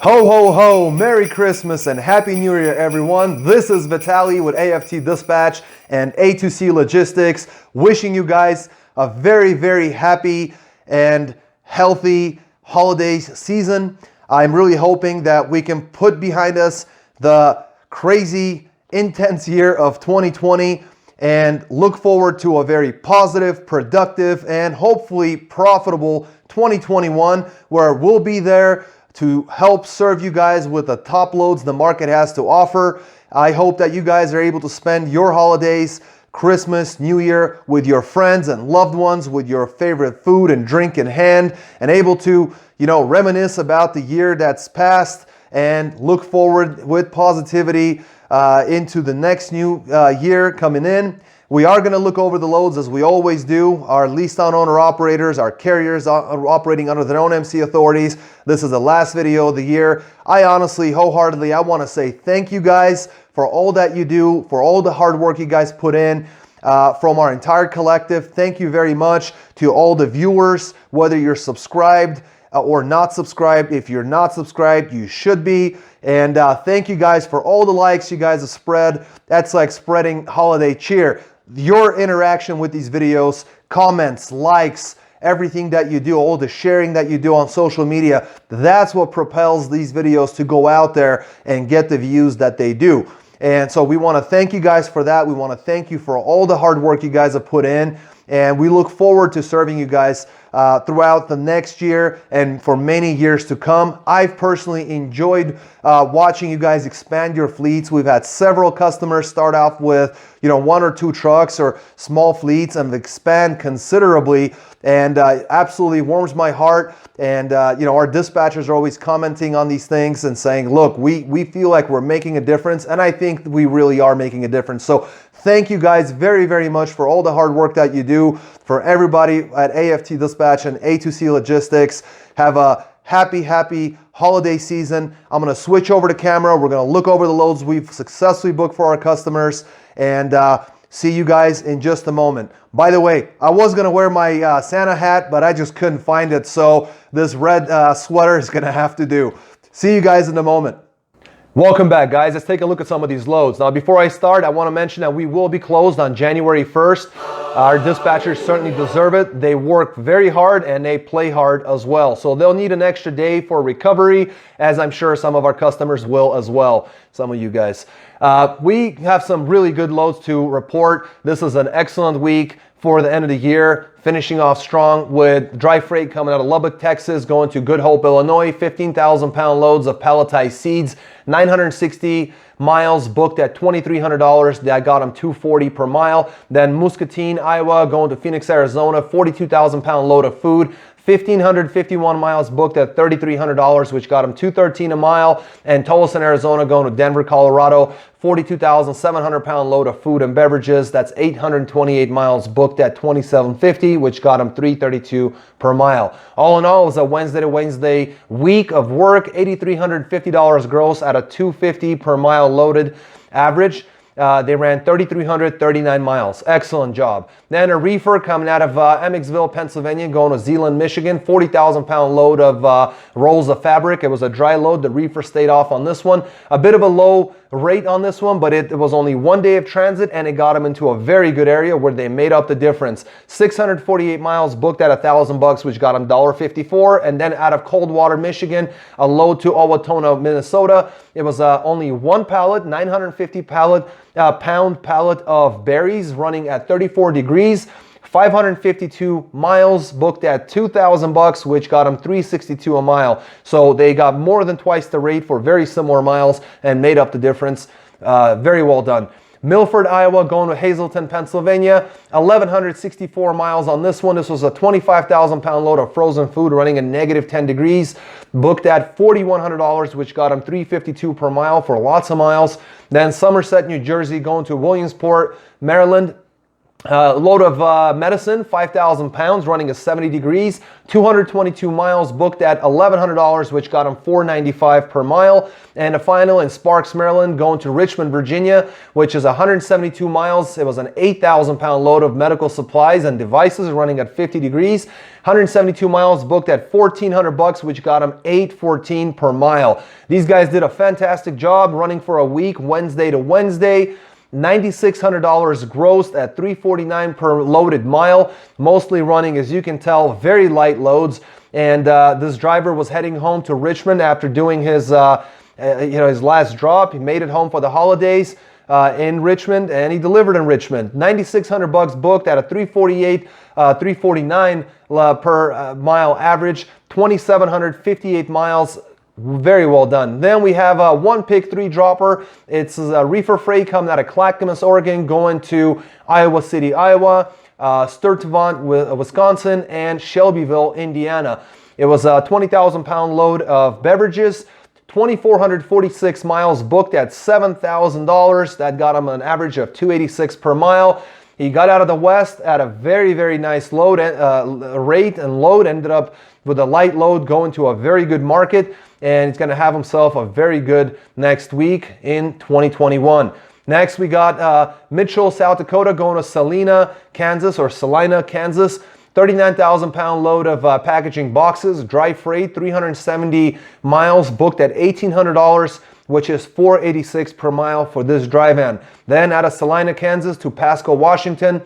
Ho, ho, ho! Merry Christmas and Happy New Year, everyone. This is Vitaly with AFT Dispatch and A2C Logistics, wishing you guys a very, very happy and healthy holiday season. I'm really hoping that we can put behind us the crazy, intense year of 2020 and look forward to a very positive, productive, and hopefully profitable 2021, where we'll be there to help serve you guys with the top loads the market has to offer. I hope that you guys are able to spend your holidays, Christmas, New Year with your friends and loved ones, with your favorite food and drink in hand, and able to, reminisce about the year that's passed and look forward with positivity into the next new year coming in. We are going to look over the loads as we always do. Our leased on owner operators, our carriers are operating under their own MC authorities. This is the last video of the year. I honestly, wholeheartedly, I want to say thank you guys for all that you do, for all the hard work you guys put in. From our entire collective, thank you very much to all the viewers, whether you're subscribed or not subscribed. If you're not subscribed, you should be. And thank you guys for all the likes you guys have spread. That's like spreading holiday cheer. Your interaction with these videos, comments, likes, everything that you do, all the sharing that you do on social media, that's what propels these videos to go out there and get the views that they do. And so we want to thank you guys for that. We want to thank you for all the hard work you guys have put in. And we look forward to serving you guys throughout the next year and for many years to come. I've personally enjoyed watching you guys expand your fleets. We've had several customers start off with, one or two trucks or small fleets and expand considerably. And absolutely warms my heart. And our dispatchers are always commenting on these things and saying, look, we feel like we're making a difference. And I think we really are making a difference. So thank you guys very, very much for all the hard work that you do. For everybody at AFT Dispatch and A2C Logistics, have a happy holiday season. I'm going to switch over to camera. We're going to look over the loads we've successfully booked for our customers and see you guys in just a moment. By the way, I was going to wear my Santa hat, but I just couldn't find it. So this red sweater is going to have to do. See you guys in a moment. Welcome back, guys. Let's take a look at some of these loads. Now, before I start, I want to mention that we will be closed on January 1st. Our dispatchers certainly deserve it. They work very hard and they play hard as well. So they'll need an extra day for recovery, as I'm sure some of our customers will as well, some of you guys. We have some really good loads to report. This is an excellent week for the end of the year, finishing off strong with dry freight coming out of Lubbock, Texas, going to Good Hope, Illinois, 15,000 pound loads of palletized seeds, 960 miles booked at $2,300. That got them $240 per mile. Then Muscatine, Iowa, going to Phoenix, Arizona, 42,000 pound load of food, 1,551 miles booked at $3,300, which got them $213 a mile. And Tolleson, Arizona, going to Denver, Colorado, 42,700 pound load of food and beverages. That's 828 miles booked at $2,750, which got them $332 per mile. All in all, it was a Wednesday to Wednesday week of work, $8,350 gross at a $250 per mile loaded average. They ran 3,339 miles. Excellent job. Then a reefer coming out of Emmetsville, Pennsylvania, going to Zeeland, Michigan. 40,000 pound load of rolls of fabric. It was a dry load. The reefer stayed off on this one. A bit of a low rate on this one, but it was only one day of transit and it got them into a very good area where they made up the difference. 648 miles booked at $1,000, which got them $1.54. And then out of Coldwater, Michigan, a load to Owatonna, Minnesota. It was only one pallet, 950 pound pallet of berries running at 34 degrees. 552 miles booked at $2,000, which got them $362 a mile. So they got more than twice the rate for very similar miles and made up the difference. Very well done. Milford, Iowa, going to Hazleton, Pennsylvania, 1,164 miles on this one. This was a 25,000 pound load of frozen food running at negative 10 degrees, booked at $4,100, which got them $352 per mile for lots of miles. Then Somerset, New Jersey, going to Williamsport, Maryland, Load of medicine, 5,000 pounds, running at 70 degrees, 222 miles, booked at $1,100, which got him $495 per mile. And a final in Sparks, Maryland, going to Richmond, Virginia, which is 172 miles. It was an 8,000 pound load of medical supplies and devices, running at 50 degrees, 172 miles, booked at $1,400, which got him $814 per mile. These guys did a fantastic job running for a week, Wednesday to Wednesday. $9,600 grossed at $349 per loaded mile, mostly running, as you can tell, very light loads. And this driver was heading home to Richmond after doing his his last drop. He made it home for the holidays in Richmond, and he delivered in Richmond. $9,600 booked at a $349 per mile average, 2,758 miles. Very well done. Then we have a one pick, three dropper. It's a reefer freight coming out of Clackamas, Oregon, going to Iowa City, Iowa, Sturtevant, Wisconsin, and Shelbyville, Indiana. It was a 20,000 pound load of beverages, 2,446 miles, booked at $7,000. That got him an average of $286 per mile. He got out of the West at a very, very nice load rate, and load ended up with a light load going to a very good market, and he's going to have himself a very good next week in 2021. Next, we got Mitchell, South Dakota, going to Salina, Kansas, 39,000 pound load of packaging boxes, dry freight, 370 miles, booked at $1,800, which is $486 per mile for this dry van. Then out of Salina, Kansas to Pasco, Washington,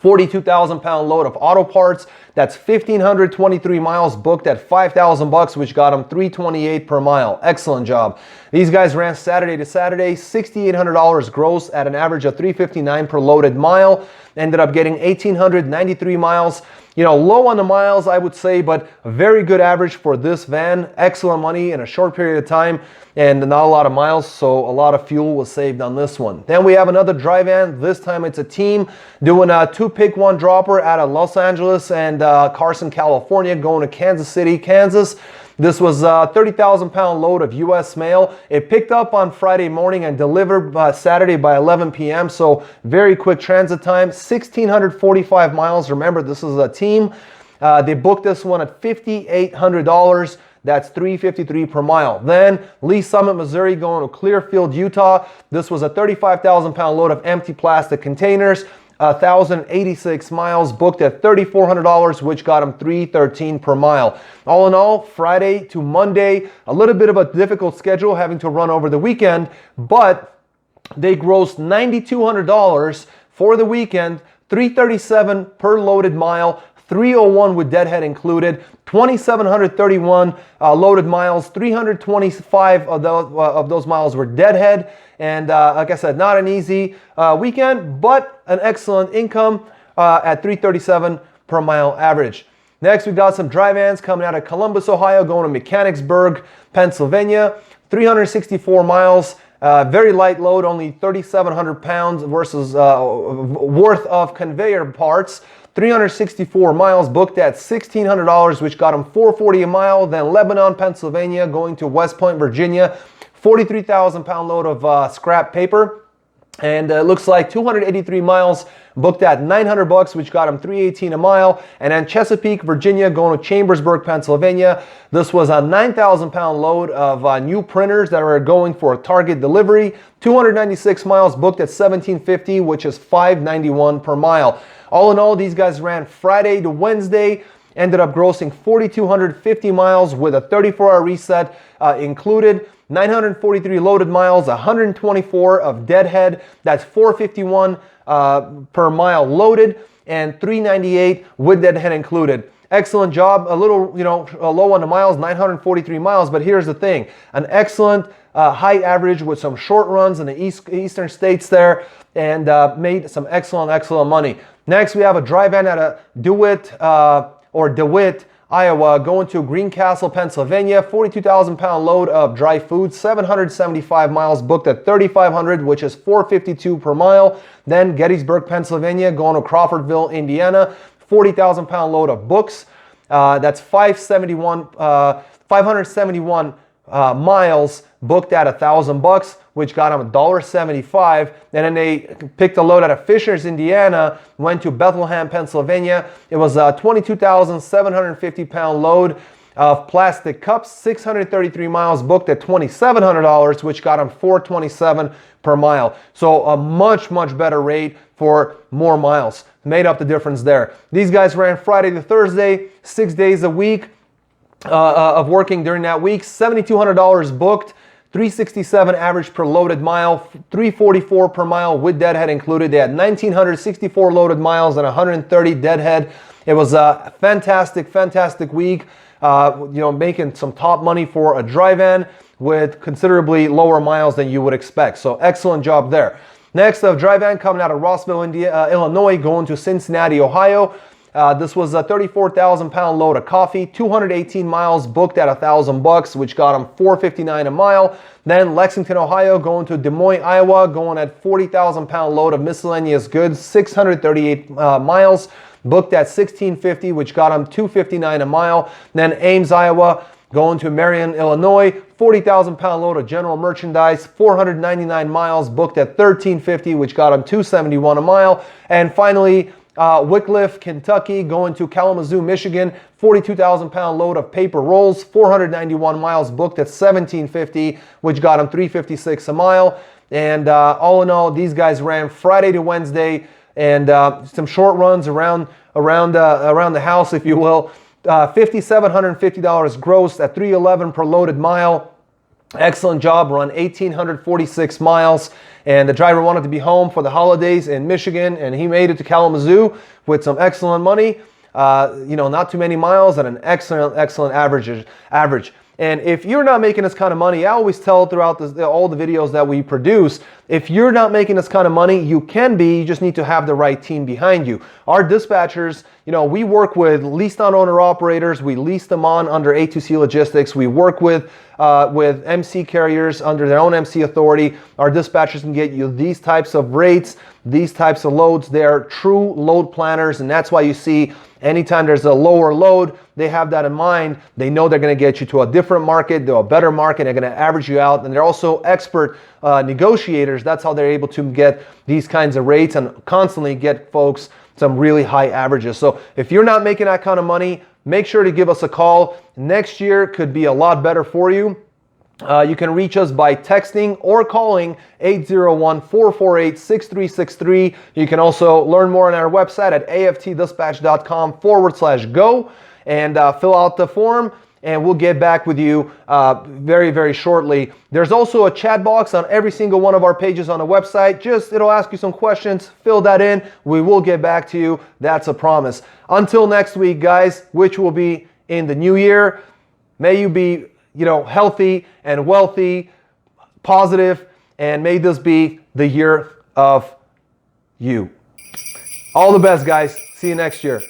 42,000 pound load of auto parts. That's 1,523 miles, booked at $5,000, which got them $328 per mile. Excellent job. These guys ran Saturday to Saturday, $6,800 gross at an average of $359 per loaded mile. Ended up getting 1,893 miles. Low on the miles, I would say, but a very good average for this van. Excellent money in a short period of time and not a lot of miles, so a lot of fuel was saved on this one. Then we have another dry van. This time it's a team doing a two pick, one dropper out of Los Angeles and Carson, California, going to Kansas City, Kansas. This was a 30,000 pound load of U.S. mail. It picked up on Friday morning and delivered Saturday by 11 p.m. So very quick transit time, 1,645 miles. Remember, this is a team. They booked this one at $5,800. That's $353 per mile. Then Lee Summit, Missouri, going to Clearfield, Utah. This was a 35,000 pound load of empty plastic containers. 1,086 miles, booked at $3,400, which got him $313 per mile. All in all, Friday to Monday, a little bit of a difficult schedule, having to run over the weekend, but they grossed $9,200 for the weekend, $337 per loaded mile, 301 with Deadhead included, 2,731 loaded miles, 325 of those miles were Deadhead. And like I said, not an easy weekend, but an excellent income at $337 per mile average. Next, we've got some dry vans coming out of Columbus, Ohio, going to Mechanicsburg, Pennsylvania, 364 miles. Very light load, only 3,700 pounds versus worth of conveyor parts. 364 miles, booked at $1,600, which got him $440 a mile. Then Lebanon, Pennsylvania, going to West Point, Virginia, 43,000 pound load of scrap paper. And it looks like 283 miles, booked at $900, which got him $318 a mile. And then Chesapeake, Virginia, going to Chambersburg, Pennsylvania. This was a 9,000 pound load of new printers that are going for a Target delivery. 296 miles, booked at $1,750, which is $591 per mile. All in all, these guys ran Friday to Wednesday, ended up grossing 4,250 miles with a 34-hour reset included. 943 loaded miles, 124 of Deadhead. That's 451 per mile loaded, and 398 with Deadhead included. Excellent job. A little, low on the miles, 943 miles. But here's the thing: an excellent high average with some short runs in the eastern states there, and made some excellent money. Next, we have a dry van out of DeWitt, Iowa, going to Greencastle, Pennsylvania, 42,000 pound load of dry food, 775 miles, booked at $3,500, which is $452 per mile. Then Gettysburg, Pennsylvania, going to Crawfordville, Indiana, 40,000 pound load of books. That's 571 miles, booked at $1,000, which got them $1.75. And then they picked a load out of Fishers, Indiana, went to Bethlehem, Pennsylvania. It was a 22,750 pound load of plastic cups, 633 miles, booked at $2,700, which got them $427 per mile. So a much better rate for more miles. Made up the difference there. These guys ran Friday to Thursday, 6 days a week of working during that week. $7,200 booked, 367 average per loaded mile, 344 per mile with deadhead included. They had 1,964 loaded miles and 130 deadhead. It was a fantastic week. Making some top money for a dry van with considerably lower miles than you would expect. So excellent job there. Next, a dry van coming out of Rossville, Illinois, going to Cincinnati, Ohio. This was a 34,000 pound load of coffee, 218 miles, booked at $1,000, which got them $459 a mile. Then Lexington, Ohio, going to Des Moines, Iowa, going at 40,000 pound load of miscellaneous goods, 638 miles, booked at $1,650, which got them $259 a mile. Then Ames, Iowa, going to Marion, Illinois, 40,000 pound load of general merchandise, 499 miles, booked at $1,350, which got them $271 a mile. And finally, Wickliffe, Kentucky, going to Kalamazoo, Michigan, 42,000 pound load of paper rolls, 491 miles, booked at $1,750, which got them $356 a mile. And all in all, these guys ran Friday to Wednesday, and some short runs around the house, if you will. $5,750 gross at $311 per loaded mile. Excellent job, run 1,846 miles. And the driver wanted to be home for the holidays in Michigan, and he made it to Kalamazoo with some excellent money. Not too many miles and an excellent average. And if you're not making this kind of money, I always tell throughout all the videos that we produce, if you're not making this kind of money, you can be. You just need to have the right team behind you. Our dispatchers, we work with leased on owner operators. We lease them on under A2C Logistics. We work with MC carriers under their own MC authority. Our dispatchers can get you these types of rates, these types of loads. They're true load planners, and that's why you see anytime there's a lower load, they have that in mind. They know they're going to get you to a different market, to a better market. They're going to average you out, and they're also expert negotiators. That's how they're able to get these kinds of rates and constantly get folks some really high averages. So if you're not making that kind of money, make sure to give us a call. Next year could be a lot better for you. You can reach us by texting or calling 801-448-6363. You can also learn more on our website at aftdispatch.com/go and fill out the form, and we'll get back with you very shortly. There's also a chat box on every single one of our pages on the website. It'll ask you some questions. Fill that in. We will get back to you. That's a promise. Until next week, guys, which will be in the new year, may you be healthy and wealthy, positive, and may this be the year of you. All the best, guys. See you next year.